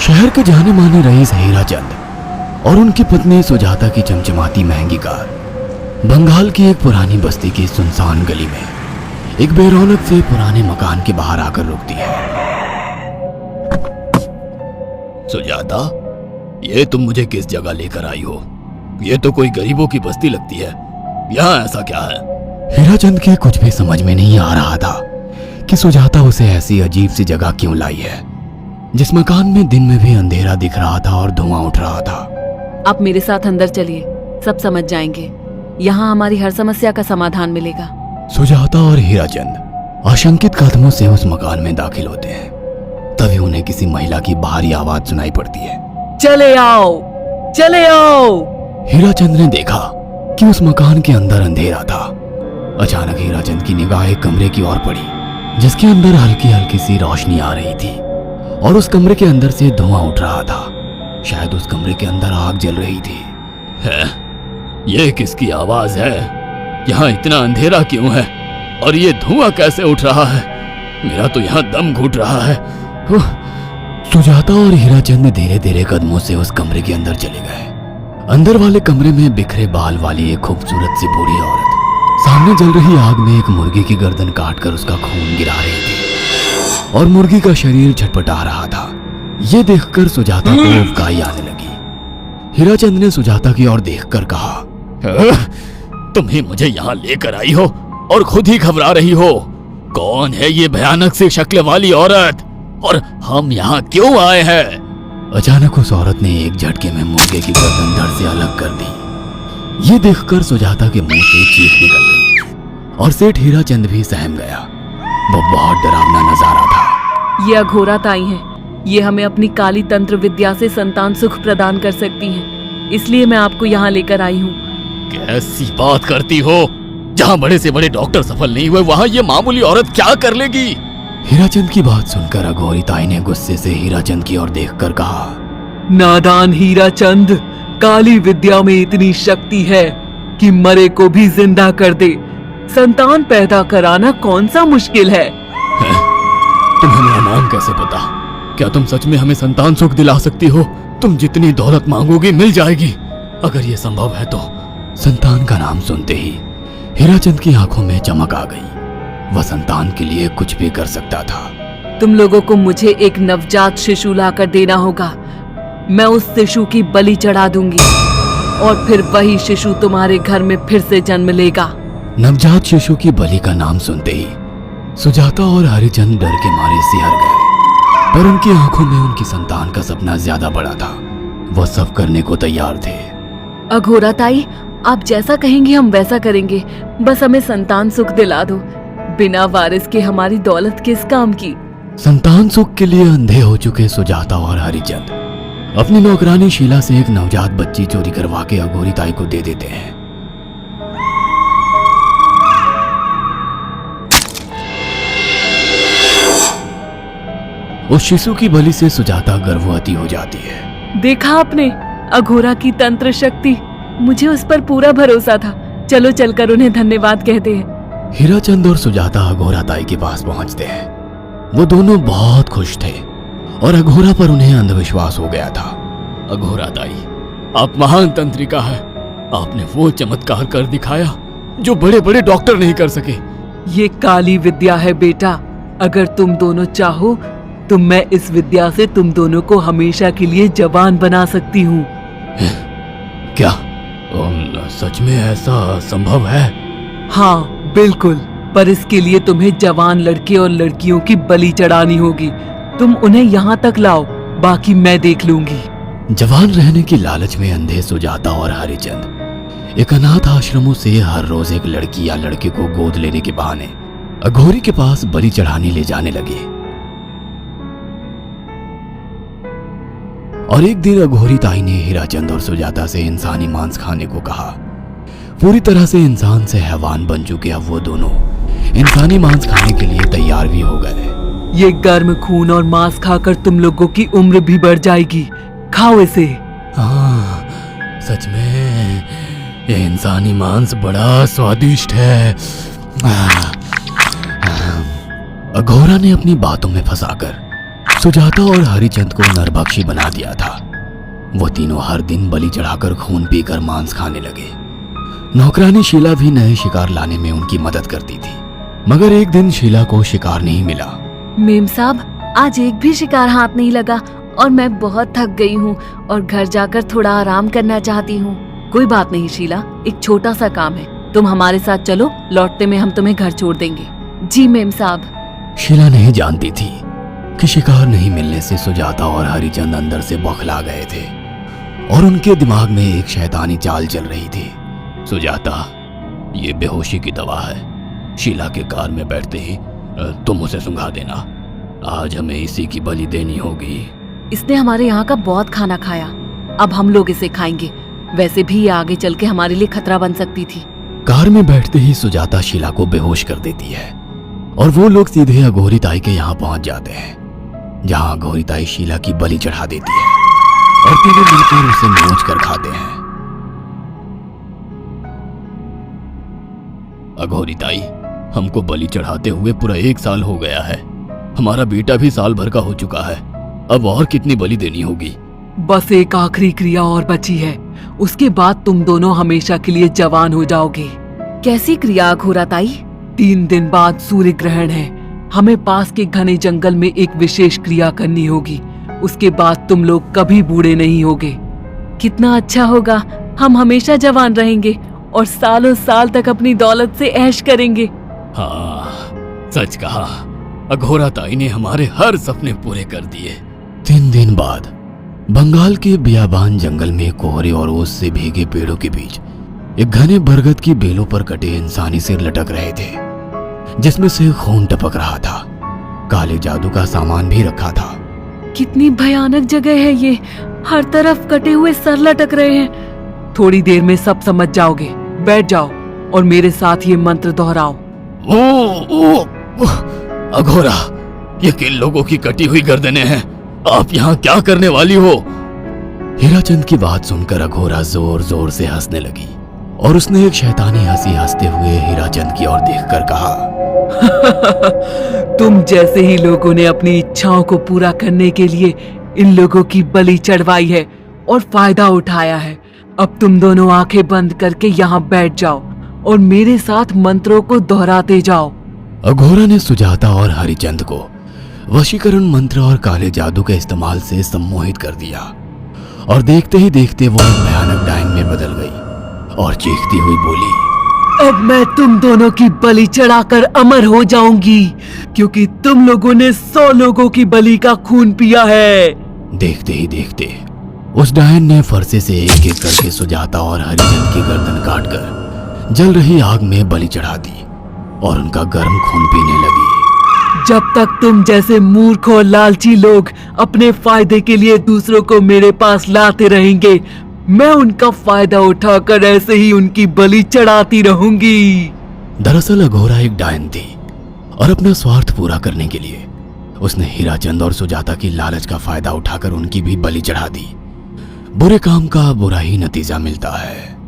शहर के जाने माने रईस हीराचंद और उनकी पत्नी सुजाता की चमचमाती महंगी कार बंगाल की एक पुरानी बस्ती की सुनसान गली में एक बेरौनक से पुराने मकान के बाहर आकर रुकती है। सुजाता, ये तुम मुझे किस जगह लेकर आई हो? ये तो कोई गरीबों की बस्ती लगती है। यहाँ ऐसा क्या है? हीराचंद के कुछ भी समझ में नहीं आ रहा था कि सुजाता उसे ऐसी अजीब सी जगह क्यों लाई है, जिस मकान में दिन में भी अंधेरा दिख रहा था और धुआं उठ रहा था। आप मेरे साथ अंदर चलिए, सब समझ जाएंगे। यहाँ हमारी हर समस्या का समाधान मिलेगा। सुजाता और हीराचंद आशंकित कदमों से उस मकान में दाखिल होते हैं। तभी उन्हें किसी महिला की बाहरी आवाज सुनाई पड़ती है। चले आओ, चले आओ। हीराचंद ने देखा कि उस मकान के अंदर अंधेरा था। अचानक हीराचंद की निगाह एक कमरे की ओर पड़ी, जिसके अंदर हल्की हल्की सी रोशनी आ रही थी और उस कमरे के अंदर से धुआं उठ रहा था। शायद उस कमरे के अंदर आग जल रही थी। है? ये किसकी आवाज है? यहाँ इतना अंधेरा क्यों है और ये धुआं कैसे उठ रहा है? मेरा तो यहाँ दम घुट रहा है। सुजाता और हीराचंद धीरे धीरे कदमों से उस कमरे के अंदर चले गए। अंदर वाले कमरे में बिखरे बाल वाली एक खूबसूरत सी बूढ़ी औरत सामने जल रही आग में एक मुर्गी की गर्दन काटकर उसका खून गिरा रही थी और मुर्गी का शरीर छटपटा रहा था। ये देखकर सुजाता को उबकाई आने लगी। हीराचंद ने सुजाता की ओर देखकर कहा, तुम ही मुझे यहाँ लेकर आई हो और खुद ही घबरा रही हो। कौन है ये भयानक सी शक्ल वाली औरत और हम यहाँ क्यों आए हैं? अचानक उस औरत ने एक झटके में मुर्गे की गर्दन धड़ से अलग कर दी। ये देखकर सुजाता के मुंह से चीख निकल गई और सेठ हीराचंद भी सहम गया। वो बहुत डरावना नजारा था। ये अघोरा ताई हैं। ये हमें अपनी काली तंत्र विद्या से संतान सुख प्रदान कर सकती हैं। इसलिए मैं आपको यहाँ लेकर आई हूँ। कैसी बात करती हो? जहाँ बड़े से बड़े डॉक्टर सफल नहीं हुए, वहाँ ये मामूली औरत क्या कर लेगी? हीराचंद की बात सुनकर अघोरी ताई ने गुस्से से हीराचंद की ओर देखकर कहा, नादान हीराचंद, काली विद्या में इतनी शक्ति है कि मरे को भी जिंदा कर दे। संतान पैदा कराना कौन सा मुश्किल है? तुम्हें मेरा नाम कैसे पता? क्या तुम सच में हमें संतान सुख दिला सकती हो? तुम जितनी दौलत मांगोगी मिल जाएगी, अगर ये संभव है तो। संतान का नाम सुनते ही हीराचंद की आंखों में चमक आ गई। वह संतान के लिए कुछ भी कर सकता था। तुम लोगों को मुझे एक नवजात शिशु लाकर देना होगा। मैं उस शिशु की बलि चढ़ा दूंगी और फिर वही शिशु तुम्हारे घर में फिर से जन्म लेगा। नवजात शिशु की बलि का नाम सुनते ही सुजाता और हरिचंद डर के मारे सिहर गए, पर उनकी आंखों में उनकी संतान का सपना ज्यादा बड़ा था। वह सब करने को तैयार थे। अघोरा ताई, आप जैसा कहेंगे हम वैसा करेंगे। बस हमें संतान सुख दिला दो। बिना वारिस के हमारी दौलत किस काम की? संतान सुख के लिए अंधे हो चुके सुजाता और हरिचंद अपनी नौकरानी शीला से एक नवजात बच्ची चोरी करवा के अघोरी ताई को दे देते हैं। उस शिशु की बलि से सुजाता गर्भवती हो जाती है। देखा आपने अघोरा की तंत्र शक्ति? मुझे उस पर पूरा भरोसा था। चलो चलकर उन्हें धन्यवाद कहते हैं। हीराचंद और सुजाता अघोरा ताई के पास पहुंचते हैं। वो दोनों बहुत खुश थे और अघोरा पर उन्हें अंधविश्वास हो गया था। अघोरा ताई, आप महान तंत्रिका है। आपने वो चमत्कार कर दिखाया जो बड़े बड़े डॉक्टर नहीं कर सके। ये काली विद्या है बेटा। अगर तुम दोनों चाहो तो मैं इस विद्या से तुम दोनों को हमेशा के लिए जवान बना सकती हूँ। क्या सच में ऐसा संभव है? हाँ बिल्कुल, पर इसके लिए तुम्हें जवान लड़के और लड़कियों की बलि चढ़ानी होगी। तुम उन्हें यहाँ तक लाओ, बाकी मैं देख लूंगी। जवान रहने की लालच में अंधे सुजाता और हरिचंद एक अनाथ आश्रमों से हर रोज एक लड़की या लड़के को गोद लेने के बहाने अघोरी के पास बलि चढ़ाने ले जाने लगे। और एक दिन अघोरी ताई ने हीराचंद और सुजाता से इंसानी मांस खाने को कहा। पूरी तरह से इंसान से हैवान बन चुके अब वो दोनों इंसानी मांस खाने के लिए तैयार भी हो गए। ये गर्म खून और मांस खाकर तुम लोगों की उम्र भी बढ़ जाएगी। खाओ इसे। हाँ, सच में ये इंसानी मांस बड़ा स्वादिष्ट है। अघोरा ने अपनी बातों में फंसाकर सुजाता और हरिचंद को नरभक्षी बना दिया था। वो तीनों हर दिन बलि चढ़ाकर खून पीकर मांस खाने लगे। नौकरानी शीला भी नए शिकार लाने में उनकी मदद करती थी, मगर एक दिन शीला को शिकार नहीं मिला। मेम साहब, आज एक भी शिकार हाथ नहीं लगा और मैं बहुत थक गई हूँ और घर जाकर थोड़ा आराम करना चाहती हूँ। कोई बात नहीं शीला, एक छोटा सा काम है, तुम हमारे साथ चलो, लौटते में हम तुम्हें घर छोड़ देंगे। जी मेम साहब। शीला नहीं जानती थी कि शिकार नहीं मिलने से सुजाता और हरिचंद अंदर से बौखला गए थे और उनके दिमाग में एक शैतानी चाल चल रही थी। सुजाता, ये बेहोशी की दवा है। शीला के कार में बैठते ही तुम उसे सुंघा देना। आज हमें इसी की बलि देनी होगी। इसने हमारे यहाँ का बहुत खाना खाया, अब हम लोग इसे खाएंगे। वैसे भी ये आगे चल के हमारे लिए खतरा बन सकती थी। कार में बैठते ही सुजाता शीला को बेहोश कर देती है और वो लोग सीधे अघोरी ताई के यहाँ पहुंच जाते हैं, जहाँ अघोरी ताई शीला की बलि चढ़ा देती है और तीनों मिलकर उसे नोच कर खाते हैं। अघोरी ताई, हमको बलि चढ़ाते हुए पूरा 1 साल हो गया है। हमारा बेटा भी साल भर का हो चुका है। अब और कितनी बलि देनी होगी? बस एक आखिरी क्रिया और बची है, उसके बाद तुम दोनों हमेशा के लिए जवान हो जाओगे। कैसी क्रिया अघोरा ताई? 3 दिन बाद सूर्य ग्रहण है। हमें पास के घने जंगल में एक विशेष क्रिया करनी होगी। उसके बाद तुम लोग कभी बूढ़े नहीं होगे। कितना अच्छा होगा, हम हमेशा जवान रहेंगे और सालों साल तक अपनी दौलत से ऐश करेंगे। हाँ, सच कहा। अघोरा ताई ने हमारे हर सपने पूरे कर दिए। 3 दिन बाद बंगाल के बियाबान जंगल में कोहरे और ओस से भीगे पेड़ों के बीच एक घने बरगद की बेलों पर कटे इंसानी सिर लटक रहे थे, जिसमें से खून टपक रहा था। काले जादू का सामान भी रखा था। कितनी भयानक जगह है ये, हर तरफ कटे हुए सर लटक रहे हैं। थोड़ी देर में सब समझ जाओगे। बैठ जाओ और मेरे साथ ये मंत्र दोहराओ। ओ, अघोरा, ये किन लोगों की कटी हुई गर्दनें हैं? आप यहाँ क्या करने वाली हो? हीराचंद की बात सुनकर अघोरा जोर जोर से हंसने लगी और उसने एक शैतानी हंसी हंसते हुए हीराचंद की ओर देखकर कहा, तुम जैसे ही लोगों ने अपनी इच्छाओं को पूरा करने के लिए इन लोगों की बलि चढ़वाई है और फायदा उठाया है। अब तुम दोनों आंखें बंद करके यहाँ बैठ जाओ और मेरे साथ मंत्रों को दोहराते जाओ। अघोरा ने सुजाता और हरिचंद को वशीकरण मंत्र और काले जादू के इस्तेमाल से सम्मोहित कर दिया और देखते ही देखते वो एक भयानक डायन में बदल गई और चीखती हुई बोली, अब मैं तुम दोनों की बलि चढ़ाकर अमर हो जाऊंगी, क्योंकि तुम लोगों ने 100 लोगों की बलि का खून पिया है। देखते ही देखते उस डायन ने फरसे से एक एक करके सुजाता और हरिचंद की गर्दन काटकर जल रही आग में बलि चढ़ा दी और उनका गर्म खून पीने लगी। जब तक तुम जैसे मूर्ख और लालची लोग अपने फायदे के लिए दूसरों को मेरे पास लाते रहेंगे, मैं उनका फायदा उठाकर ऐसे ही उनकी बलि चढ़ाती रहूंगी। दरअसल अघोरा एक डायन थी और अपना स्वार्थ पूरा करने के लिए उसने हीराचंद और सुजाता की लालच का फायदा उठाकर उनकी भी बलि चढ़ा दी। बुरे काम का बुरा ही नतीजा मिलता है।